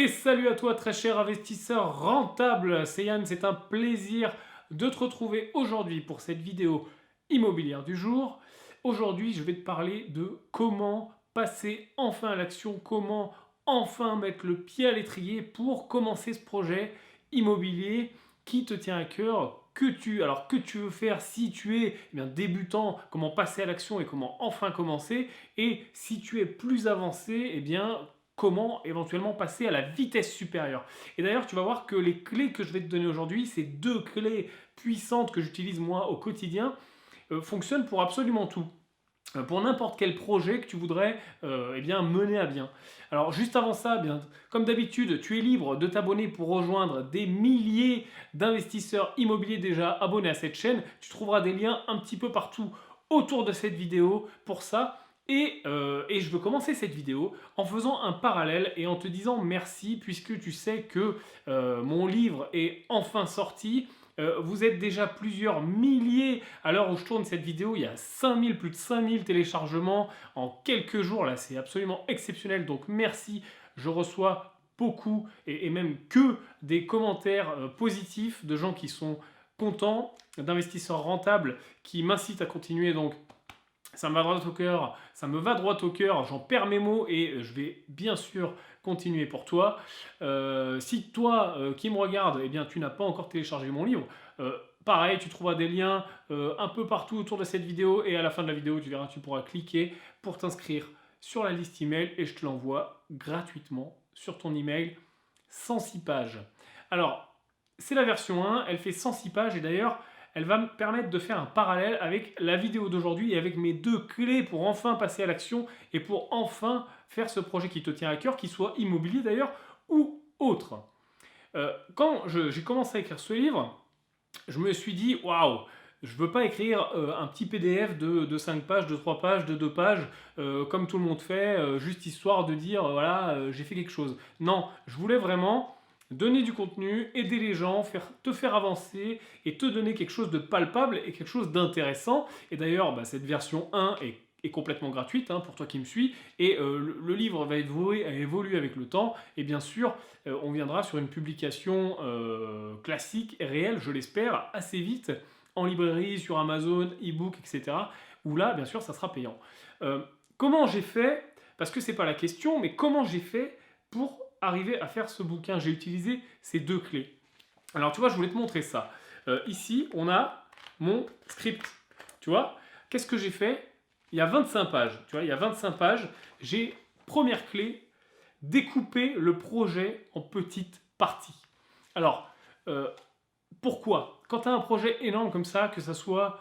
Et salut à toi très cher investisseur rentable, c'est Yann, c'est un plaisir de te retrouver aujourd'hui pour cette vidéo immobilière du jour. Aujourd'hui je vais te parler de comment passer enfin à l'action, comment enfin mettre le pied à l'étrier pour commencer ce projet immobilier qui te tient à cœur. Que tu veux faire si tu es débutant, comment passer à l'action et comment enfin commencer. Et si tu es plus avancé, comment éventuellement passer à la vitesse supérieure. Et d'ailleurs, tu vas voir que les clés que je vais te donner aujourd'hui, ces deux clés puissantes que j'utilise moi au quotidien, fonctionnent pour absolument tout. Pour n'importe quel projet que tu voudrais mener à bien. Alors juste avant ça, comme d'habitude, tu es libre de t'abonner pour rejoindre des milliers d'investisseurs immobiliers déjà abonnés à cette chaîne. Tu trouveras des liens un petit peu partout autour de cette vidéo pour ça. Et je veux commencer cette vidéo en faisant un parallèle et en te disant merci puisque tu sais que mon livre est enfin sorti. Vous êtes déjà plusieurs milliers à l'heure où je tourne cette vidéo. Il y a plus de 5000 téléchargements en quelques jours. Là, c'est absolument exceptionnel. Donc merci. Je reçois beaucoup et même que des commentaires positifs de gens qui sont contents, d'investisseurs rentables qui m'incitent à continuer. Donc ça me va droit au cœur, j'en perds mes mots et je vais bien sûr continuer pour toi. Si toi qui me regarde, tu n'as pas encore téléchargé mon livre, pareil, tu trouveras des liens un peu partout autour de cette vidéo et à la fin de la vidéo, tu verras, tu pourras cliquer pour t'inscrire sur la liste email et je te l'envoie gratuitement sur ton email, 106 pages. Alors, c'est la version 1, elle fait 106 pages et d'ailleurs, elle va me permettre de faire un parallèle avec la vidéo d'aujourd'hui et avec mes deux clés pour enfin passer à l'action et pour enfin faire ce projet qui te tient à cœur, qu'il soit immobilier d'ailleurs ou autre. Quand j'ai commencé à écrire ce livre, je me suis dit, waouh, je ne veux pas écrire un petit PDF de 5 pages, de 3 pages, de 2 pages, comme tout le monde fait, juste histoire de dire, voilà, j'ai fait quelque chose. Non, je voulais vraiment donner du contenu, aider les gens, te faire avancer et te donner quelque chose de palpable et quelque chose d'intéressant. Et d'ailleurs, cette version 1 est complètement gratuite pour toi qui me suis. Et le livre va évoluer avec le temps. Et bien sûr, on viendra sur une publication classique et réelle, je l'espère, assez vite, en librairie, sur Amazon, e-book, etc. Où là, bien sûr, ça sera payant. Comment j'ai fait, parce que c'est pas la question, mais comment j'ai fait pour arriver à faire ce bouquin? J'ai utilisé ces deux clés. Alors tu vois, je voulais te montrer ça. Ici, on a mon script. Tu vois, qu'est-ce que j'ai fait? Il y a 25 pages. Tu vois, il y a 25 pages. J'ai, première clé, découper le projet en petites parties. Alors, pourquoi? Quand tu as un projet énorme comme ça, que ça soit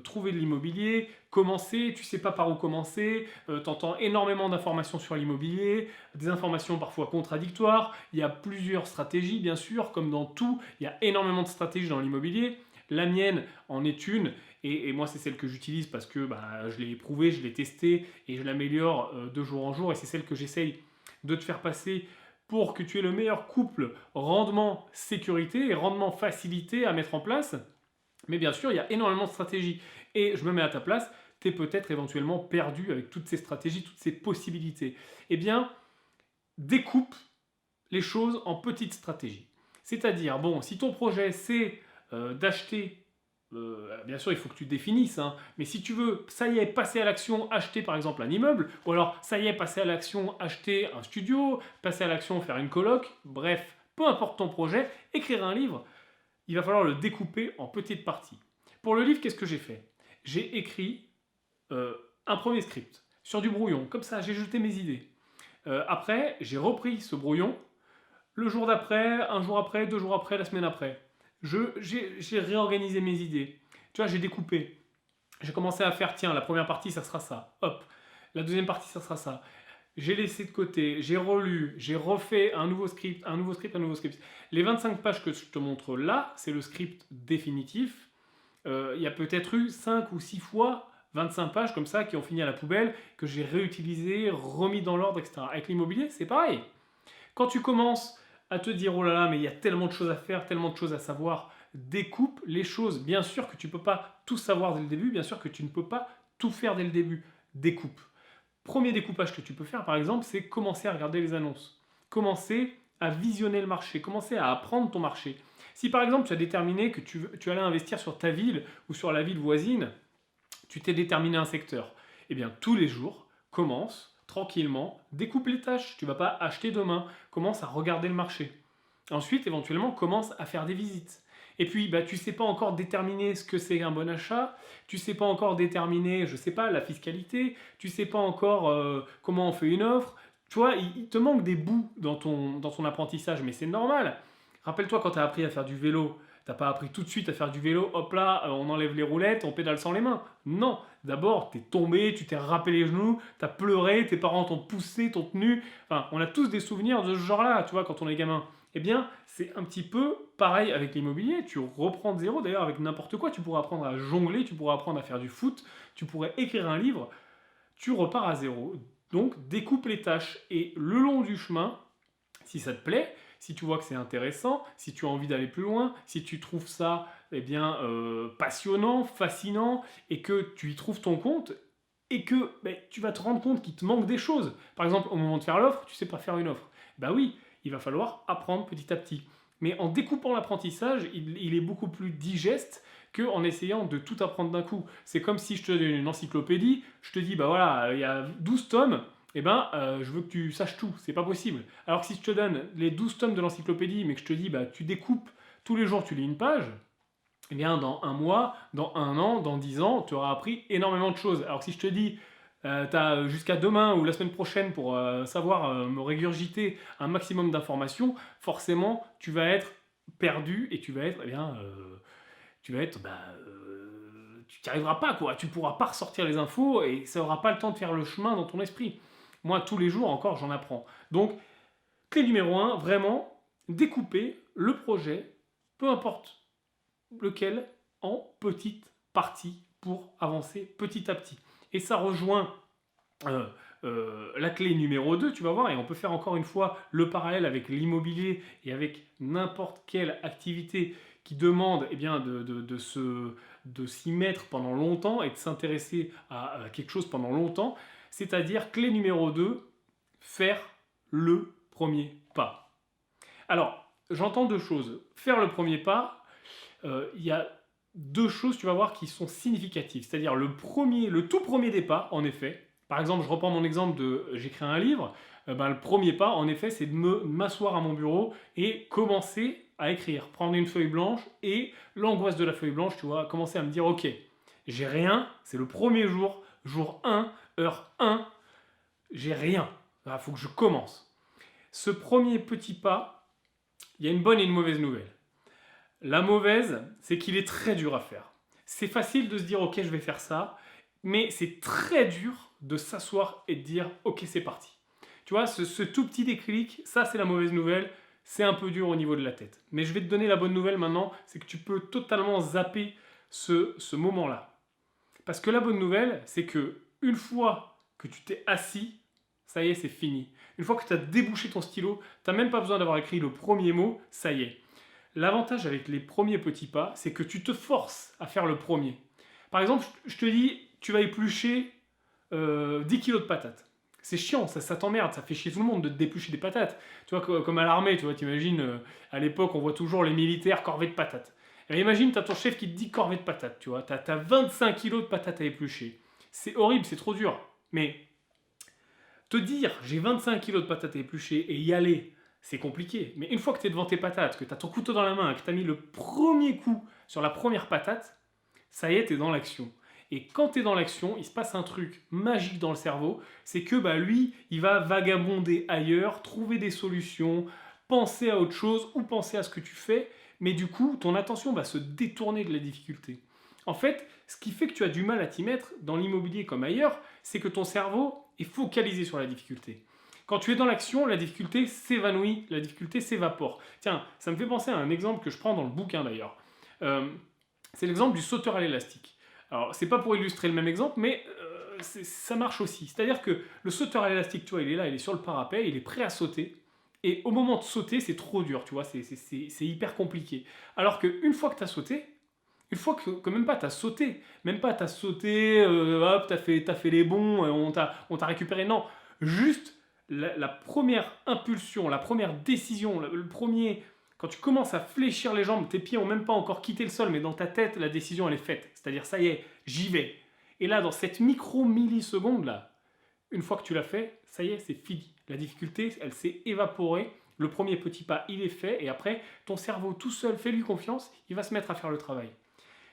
trouver de l'immobilier, commencer, tu sais pas par où commencer, tu entends énormément d'informations sur l'immobilier, des informations parfois contradictoires, il y a plusieurs stratégies bien sûr, comme dans tout, il y a énormément de stratégies dans l'immobilier. La mienne en est une, et moi c'est celle que j'utilise parce que je l'ai éprouvée, je l'ai testée, et je l'améliore de jour en jour, et c'est celle que j'essaye de te faire passer pour que tu aies le meilleur couple rendement-sécurité et rendement-facilité à mettre en place. Mais bien sûr, il y a énormément de stratégies. Et je me mets à ta place, tu es peut-être éventuellement perdu avec toutes ces stratégies, toutes ces possibilités. Eh bien, découpe les choses en petites stratégies. C'est-à-dire, bon, si ton projet c'est d'acheter, bien sûr il faut que tu définisses, mais si tu veux, ça y est, passer à l'action, acheter par exemple un immeuble, ou alors ça y est, passer à l'action, acheter un studio, passer à l'action, faire une coloc, bref, peu importe ton projet, écrire un livre, il va falloir le découper en petites parties. Pour le livre, qu'est-ce que j'ai fait? J'ai écrit un premier script sur du brouillon, comme ça j'ai jeté mes idées. Après, j'ai repris ce brouillon le jour d'après, un jour après, 2 jours après, la semaine après. J'ai réorganisé mes idées. Tu vois, j'ai découpé. J'ai commencé à faire, tiens, la première partie, ça sera ça. Hop. La deuxième partie, ça sera ça. J'ai laissé de côté, j'ai relu, j'ai refait un nouveau script, un nouveau script, un nouveau script. Les 25 pages que je te montre là, c'est le script définitif. Il y a peut-être eu 5 ou 6 fois 25 pages comme ça qui ont fini à la poubelle, que j'ai réutilisé, remis dans l'ordre, etc. Avec l'immobilier, c'est pareil. Quand tu commences à te dire, oh là là, mais il y a tellement de choses à faire, tellement de choses à savoir, découpe les choses. Bien sûr que tu ne peux pas tout savoir dès le début, bien sûr que tu ne peux pas tout faire dès le début. Découpe. Premier découpage que tu peux faire, par exemple, c'est commencer à regarder les annonces. commencer à visionner le marché, commencer à apprendre ton marché. Si par exemple tu as déterminé que tu allais investir sur ta ville ou sur la ville voisine, tu t'es déterminé un secteur, eh bien tous les jours, commence tranquillement, découpe les tâches. Tu ne vas pas acheter demain, commence à regarder le marché. Ensuite, éventuellement, commence à faire des visites. Et puis, tu ne sais pas encore déterminer ce que c'est un bon achat, tu ne sais pas encore déterminer, je ne sais pas, la fiscalité, tu ne sais pas encore comment on fait une offre. Tu vois, il te manque des bouts dans ton apprentissage, mais c'est normal. Rappelle-toi quand tu as appris à faire du vélo, tu n'as pas appris tout de suite à faire du vélo, hop là, on enlève les roulettes, on pédale sans les mains. Non, d'abord, tu es tombé, tu t'es râpé les genoux, tu as pleuré, tes parents t'ont poussé, t'ont tenu. Enfin, on a tous des souvenirs de ce genre-là, tu vois, quand on est gamin. Eh bien, c'est un petit peu pareil avec l'immobilier. Tu reprends de zéro, d'ailleurs, avec n'importe quoi. Tu pourras apprendre à jongler, tu pourras apprendre à faire du foot, tu pourrais écrire un livre. Tu repars à zéro. Donc, découpe les tâches. Et le long du chemin, si ça te plaît, si tu vois que c'est intéressant, si tu as envie d'aller plus loin, si tu trouves ça passionnant, fascinant, et que tu y trouves ton compte, et que tu vas te rendre compte qu'il te manque des choses. Par exemple, au moment de faire l'offre, tu ne sais pas faire une offre. Oui, il va falloir apprendre petit à petit. Mais en découpant l'apprentissage, il est beaucoup plus digeste qu'en essayant de tout apprendre d'un coup. C'est comme si je te donne une encyclopédie, je te dis, il y a 12 tomes, je veux que tu saches tout, c'est pas possible. Alors que si je te donne les 12 tomes de l'encyclopédie, mais que je te dis, tu découpes, tous les jours tu lis une page, dans un mois, dans un an, dans 10 ans, tu auras appris énormément de choses. Alors que si je te dis, tu as jusqu'à demain ou la semaine prochaine pour savoir me régurgiter un maximum d'informations, forcément, tu vas être perdu et tu vas être, tu n'y arriveras pas, quoi. Tu ne pourras pas ressortir les infos et ça n'aura pas le temps de faire le chemin dans ton esprit. Moi, tous les jours encore, j'en apprends. Donc, clé numéro 1, vraiment, découper le projet, peu importe lequel, en petites parties pour avancer petit à petit. Et ça rejoint la clé numéro 2, tu vas voir, et on peut faire encore une fois le parallèle avec l'immobilier et avec n'importe quelle activité qui demande de s'y mettre pendant longtemps et de s'intéresser à quelque chose pendant longtemps. C'est-à-dire, clé numéro 2, faire le premier pas. Alors, j'entends deux choses. Faire le premier pas, il y a deux choses, tu vas voir, qui sont significatives. C'est-à-dire le tout premier des pas, en effet. Par exemple, je reprends mon exemple de j'écris un livre. Le premier pas, en effet, c'est de m'asseoir à mon bureau et commencer à écrire. Prendre une feuille blanche et l'angoisse de la feuille blanche, tu vois, commencer à me dire, ok, j'ai rien, c'est le premier jour, jour 1, heure 1, j'ai rien. Il faut que je commence. Ce premier petit pas, il y a une bonne et une mauvaise nouvelle. La mauvaise, c'est qu'il est très dur à faire. C'est facile de se dire, ok, je vais faire ça, mais c'est très dur de s'asseoir et de dire, ok, c'est parti. Tu vois, ce tout petit déclic, ça c'est la mauvaise nouvelle, c'est un peu dur au niveau de la tête. Mais je vais te donner la bonne nouvelle maintenant, c'est que tu peux totalement zapper ce moment-là. Parce que la bonne nouvelle, c'est que une fois que tu t'es assis, ça y est, c'est fini. Une fois que tu as débouché ton stylo, tu n'as même pas besoin d'avoir écrit le premier mot, ça y est. L'avantage avec les premiers petits pas, c'est que tu te forces à faire le premier. Par exemple, je te dis, tu vas éplucher 10 kilos de patates. C'est chiant, ça t'emmerde, ça fait chier tout le monde de te déplucher des patates. Tu vois, comme à l'armée, tu vois, t'imagines, à l'époque, on voit toujours les militaires corvée de patates. Et imagine, t'as ton chef qui te dit corvée de patates, tu vois, t'as 25 kilos de patates à éplucher. C'est horrible, c'est trop dur. Mais te dire, j'ai 25 kilos de patates à éplucher et y aller, c'est compliqué. Mais une fois que tu es devant tes patates, que tu as ton couteau dans la main, que tu as mis le premier coup sur la première patate, ça y est, tu es dans l'action. Et quand tu es dans l'action, il se passe un truc magique dans le cerveau, c'est que lui, il va vagabonder ailleurs, trouver des solutions, penser à autre chose ou penser à ce que tu fais, mais du coup, ton attention va se détourner de la difficulté. En fait, ce qui fait que tu as du mal à t'y mettre, dans l'immobilier comme ailleurs, c'est que ton cerveau est focalisé sur la difficulté. Quand tu es dans l'action, la difficulté s'évanouit, la difficulté s'évapore. Tiens, ça me fait penser à un exemple que je prends dans le bouquin d'ailleurs. C'est l'exemple du sauteur à l'élastique. Alors, c'est pas pour illustrer le même exemple, mais ça marche aussi. C'est-à-dire que le sauteur à l'élastique, tu vois, il est là, il est sur le parapet, il est prêt à sauter. Et au moment de sauter, c'est trop dur, tu vois, c'est hyper compliqué. Alors qu'une fois que tu as sauté, une fois que même pas tu as sauté, hop, tu as fait les bons, on t'a récupéré, non, juste la première impulsion, la première décision, le premier, quand tu commences à fléchir les jambes, tes pieds n'ont même pas encore quitté le sol, mais dans ta tête, la décision, elle est faite. C'est-à-dire, ça y est, j'y vais. Et là, dans cette micro-milliseconde, là, une fois que tu l'as fait, ça y est, c'est fini. La difficulté, elle s'est évaporée. Le premier petit pas, il est fait. Et après, ton cerveau tout seul, fais-lui confiance, il va se mettre à faire le travail.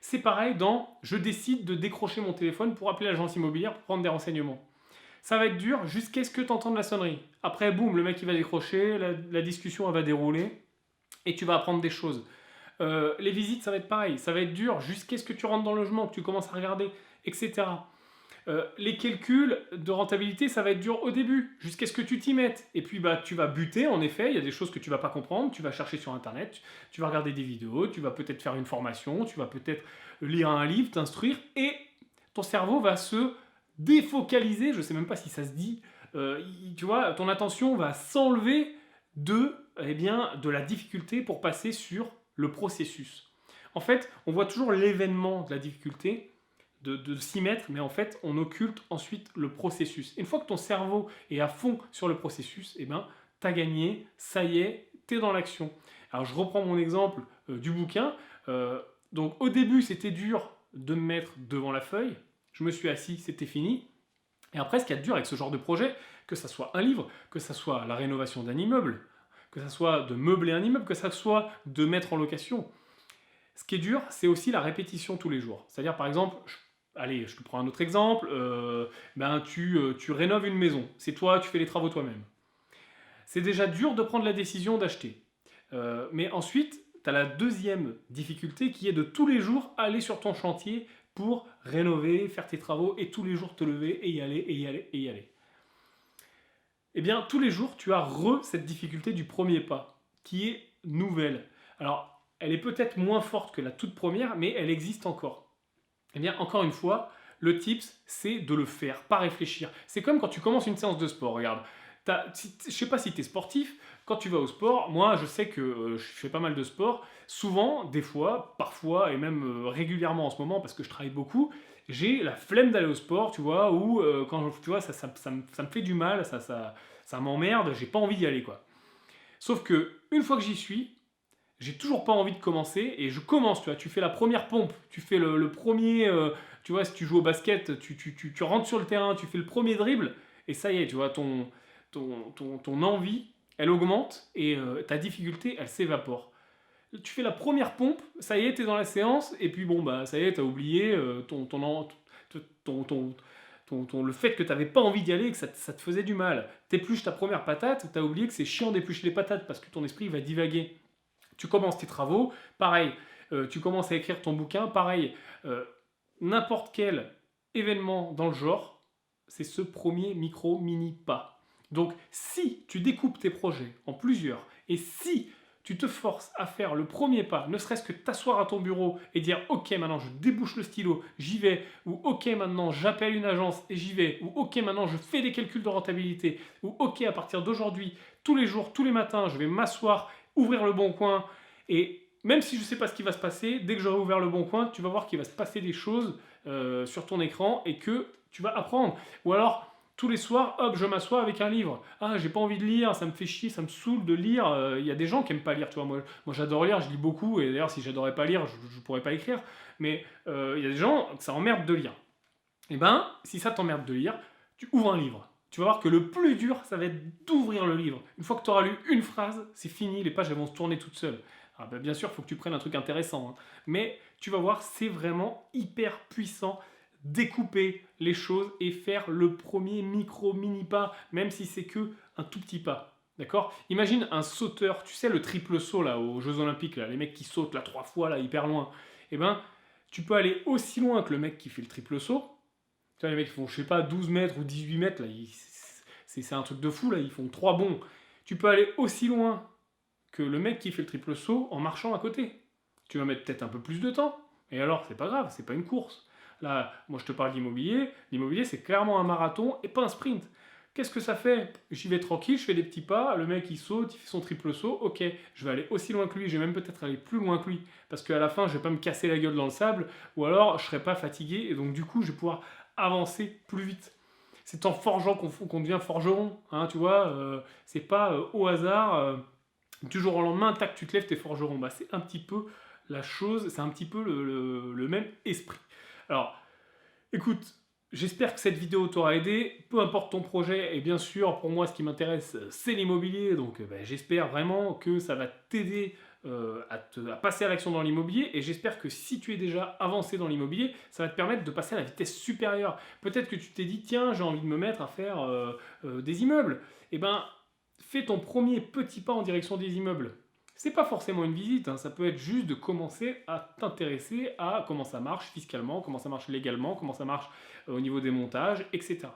C'est pareil dans « je décide de décrocher mon téléphone pour appeler l'agence immobilière pour prendre des renseignements ». Ça va être dur jusqu'à ce que tu entendes la sonnerie. Après, boum, le mec il va décrocher, la discussion elle va dérouler et tu vas apprendre des choses. Les visites, ça va être pareil. Ça va être dur jusqu'à ce que tu rentres dans le logement, que tu commences à regarder, etc. Les calculs de rentabilité, ça va être dur au début, jusqu'à ce que tu t'y mettes. Et puis bah, tu vas buter, en effet, il y a des choses que tu vas pas comprendre, tu vas chercher sur Internet, tu vas regarder des vidéos, tu vas peut-être faire une formation, tu vas peut-être lire un livre, t'instruire, et ton cerveau va se défocaliser, je sais même pas si ça se dit, tu vois, ton attention va s'enlever de la difficulté pour passer sur le processus. En fait, on voit toujours l'événement de la difficulté, de s'y mettre, mais en fait, on occulte ensuite le processus. Une fois que ton cerveau est à fond sur le processus, eh ben, t'as gagné, ça y est, t'es dans l'action. Alors, je reprends mon exemple du bouquin. Donc, au début, c'était dur de me mettre devant la feuille. Je me suis assis, c'était fini. Et après, ce qu'il y a de dur avec ce genre de projet, que ça soit un livre, que ça soit la rénovation d'un immeuble, que ça soit de meubler un immeuble, que ça soit de mettre en location, ce qui est dur, c'est aussi la répétition tous les jours. C'est-à-dire, par exemple, allez, je te prends un autre exemple, tu rénoves une maison. C'est toi, tu fais les travaux toi-même. C'est déjà dur de prendre la décision d'acheter. Mais ensuite, tu as la deuxième difficulté qui est de tous les jours aller sur ton chantier pour rénover, faire tes travaux et tous les jours te lever et y aller, et y aller, et y aller. Eh bien, tous les jours, tu as cette difficulté du premier pas, qui est nouvelle. Alors, elle est peut-être moins forte que la toute première, mais elle existe encore. Eh bien, encore une fois, le tips, c'est de le faire, pas réfléchir. C'est comme quand tu commences une séance de sport, regarde. Je ne sais pas si tu es sportif, quand tu vas au sport, moi je sais que je fais pas mal de sport, souvent, des fois, parfois, et même régulièrement en ce moment, parce que je travaille beaucoup, j'ai la flemme d'aller au sport, tu vois, ou quand tu vois, ça me fait du mal, ça m'emmerde, j'ai pas envie d'y aller, quoi. Sauf que, une fois que j'y suis, j'ai toujours pas envie de commencer et je commence, tu vois, tu fais la première pompe, tu fais le premier, tu vois, si tu joues au basket, tu rentres sur le terrain, tu fais le premier dribble et ça y est, tu vois, ton envie, elle augmente et ta difficulté, elle s'évapore. Tu fais la première pompe, ça y est, t'es dans la séance et puis bon, bah ça y est, t'as oublié le fait que t'avais pas envie d'y aller et que ça te faisait du mal. T'épluches ta première patate, t'as oublié que c'est chiant d'éplucher les patates parce que ton esprit va divaguer. Tu commences tes travaux, pareil, tu commences à écrire ton bouquin, pareil, n'importe quel événement dans le genre, c'est ce premier mini pas. Donc si tu découpes tes projets en plusieurs, et si tu te forces à faire le premier pas, ne serait-ce que t'asseoir à ton bureau et dire « Ok, maintenant je débouche le stylo, j'y vais », ou « Ok, maintenant j'appelle une agence et j'y vais », ou « Ok, maintenant je fais des calculs de rentabilité », ou « Ok, à partir d'aujourd'hui, tous les jours, tous les matins, je vais m'asseoir, ouvrir le bon coin, et même si je ne sais pas ce qui va se passer, dès que j'aurai ouvert le bon coin, tu vas voir qu'il va se passer des choses sur ton écran et que tu vas apprendre. Ou alors, tous les soirs, hop, je m'assois avec un livre. Ah, j'ai pas envie de lire, ça me fait chier, ça me saoule de lire. Il y a des gens qui aiment pas lire, tu vois. Moi j'adore lire, je lis beaucoup, et d'ailleurs, si j'adorais pas lire, je pourrais pas écrire. Mais il y a des gens que ça emmerde de lire. Eh ben, si ça t'emmerde de lire, tu ouvres un livre. Tu vas voir que le plus dur, ça va être d'ouvrir le livre. Une fois que tu auras lu une phrase, c'est fini, les pages elles vont se tourner toutes seules. Alors, bien sûr, il faut que tu prennes un truc intéressant, hein. Mais tu vas voir, c'est vraiment hyper puissant. Découper les choses et faire le premier mini pas, même si c'est que un tout petit pas. D'accord? Imagine un sauteur, tu sais, le triple saut là, aux Jeux Olympiques, là, les mecs qui sautent là 3 fois, là, hyper loin. Eh ben, tu peux aller aussi loin que le mec qui fait le triple saut. Tu vois, les mecs qui font, je sais pas, 12 mètres ou 18 mètres, là, c'est un truc de fou, là, ils font 3 bonds. Tu peux aller aussi loin que le mec qui fait le triple saut en marchant à côté. Tu vas mettre peut-être un peu plus de temps, et alors, c'est pas grave, c'est pas une course. Là, moi je te parle d'immobilier, l'immobilier c'est clairement un marathon et pas un sprint. Qu'est-ce que ça fait? J'y vais tranquille, je fais des petits pas, le mec il saute, il fait son triple saut, ok, je vais aller aussi loin que lui, je vais même peut-être aller plus loin que lui, parce qu'à la fin je vais pas me casser la gueule dans le sable, ou alors je serai pas fatigué, et donc du coup je vais pouvoir avancer plus vite. c'est en forgeant qu'on devient forgeron, hein, tu vois. C'est pas au hasard, du jour au lendemain, tac, tu te lèves, t'es forgeron. Bah, c'est un petit peu la chose, c'est un petit peu le même esprit. Alors, écoute, j'espère que cette vidéo t'aura aidé, peu importe ton projet, et bien sûr, pour moi, ce qui m'intéresse, c'est l'immobilier, donc bah, j'espère vraiment que ça va t'aider à passer à l'action dans l'immobilier, et j'espère que si tu es déjà avancé dans l'immobilier, ça va te permettre de passer à la vitesse supérieure. Peut-être que tu t'es dit, tiens, j'ai envie de me mettre à faire des immeubles. Eh ben, fais ton premier petit pas en direction des immeubles. C'est pas forcément une visite, hein, ça peut être juste de commencer à t'intéresser à comment ça marche fiscalement, comment ça marche légalement, comment ça marche au niveau des montages, etc.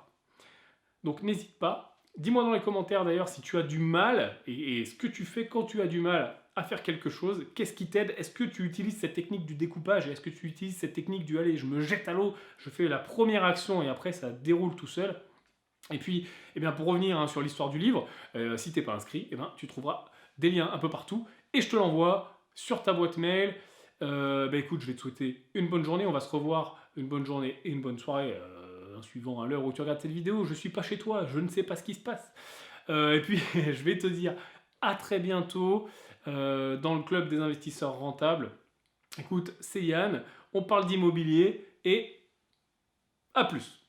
Donc n'hésite pas. Dis-moi dans les commentaires d'ailleurs si tu as du mal et ce que tu fais quand tu as du mal à faire quelque chose. Qu'est-ce qui t'aide? Est-ce que tu utilises cette technique du découpage? Est-ce que tu utilises cette technique du allez, je me jette à l'eau, je fais la première action et après ça déroule tout seul? Et puis, eh bien, pour revenir hein, sur l'histoire du livre, si tu n'es pas inscrit, eh ben, tu trouveras des liens un peu partout et je te l'envoie sur ta boîte mail. Bah, écoute, je vais te souhaiter une bonne journée. On va se revoir une bonne journée et une bonne soirée suivant à l'heure où tu regardes cette vidéo. Je ne suis pas chez toi, je ne sais pas ce qui se passe. Et puis, je vais te dire à très bientôt dans le club des investisseurs rentables. Écoute, c'est Yann, on parle d'immobilier et à plus.